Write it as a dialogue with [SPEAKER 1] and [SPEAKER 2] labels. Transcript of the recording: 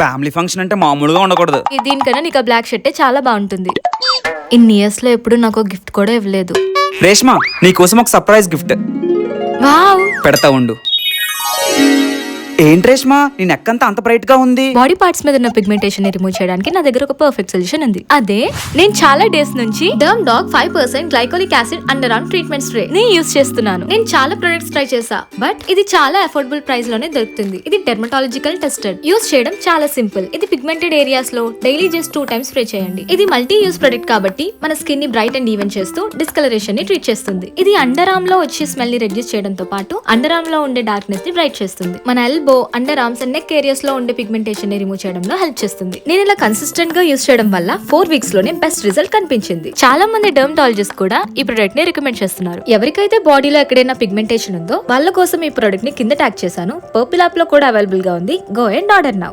[SPEAKER 1] Family function అంటే మామూలుగా ఉండకూడదు.
[SPEAKER 2] దీనికన్నా నీకు ఆ బ్లాక్ షర్టే చాలా బాగుంటుంది. ఇన్ని ఇయర్స్ లో ఎప్పుడు నాకు గిఫ్ట్ కూడా ఇవ్వలేదు.
[SPEAKER 1] రేష్మా, నీకోసం ఒక సర్ప్రైజ్ గిఫ్ట్
[SPEAKER 2] వావ్,
[SPEAKER 1] పెడతా ఉండు. ఏంటి రేష్మా, నీ నెక్ అంతా అంత బ్రైట్ గా ఉంది?
[SPEAKER 2] బాడీ పార్ట్స్ మీద ఉన్న పిగ్మెంటేషన్ ని రిమూవ్ చేయడానికి నా దగ్గర ఒక పర్ఫెక్ట్ సొల్యూషన్ ఉంది. అదే నేను చాలా డేస్ నుంచి Dermdoc 5% glycolic acid underarm treatment spray ని యూస్ చేస్తున్నాను. నేను చాలా ప్రొడక్ట్స్ ట్రై చేసా, బట్ ఇది చాలా అఫోర్డబుల్ ప్రైస్ లోనే దొరుకుతుంది. ఇది డెర్మటాలజికల్ టెస్టెడ్. యూస్ చేయడం చాలా సింపుల్. ఇది పిగ్మెంటెడ్ ఏరియాస్ లో డైలీ జస్ట్ 2 times స్ప్రే చేయండి. ఇది మల్టీ యూస్ ప్రొడక్ట్ కాబట్టి మన స్కిన్ ని బ్రైట్ అండ్ ఈవెన్ చేస్తూ డిస్కలరేషన్ ని ట్రీట్ చేస్తుంది. ఇది అండర్ ఆర్మ్ లో వచ్చే స్మెల్ ని రెడ్యూస్ చేయడంతో పాటు అండర్ ఆర్మ్ లో ఉండే డార్క్నెస్ ని బ్రైట్ చేస్తుంది. మన elbow, under arms and neck areas లో ఉండే పిగ్మెంటేషన్ ని రిమూవ్ చేయడంలో హెల్ప్ చేస్తుంది. నేను ఇలా కన్సిస్టెంట్ గా యూస్ చేయడం వల్ల 4 weeks లోనే బెస్ట్ రిజల్ట్ కనిపించింది. చాలా మంది డర్మటాలజిస్ట్ కూడా ఈ ప్రొడక్ట్ ని రికమెండ్ చేస్తున్నారు. ఎవరికైతే బాడీలో ఎక్కడైనా పిగ్మెంటేషన్ ఉందో వాళ్ళ కోసం ఈ ప్రొడక్ట్ ని కింద ట్యాగ్ చేశాను. పర్పుల్ యాప్ లో కూడా అవైలబుల్ గా ఉంది. Go and order now.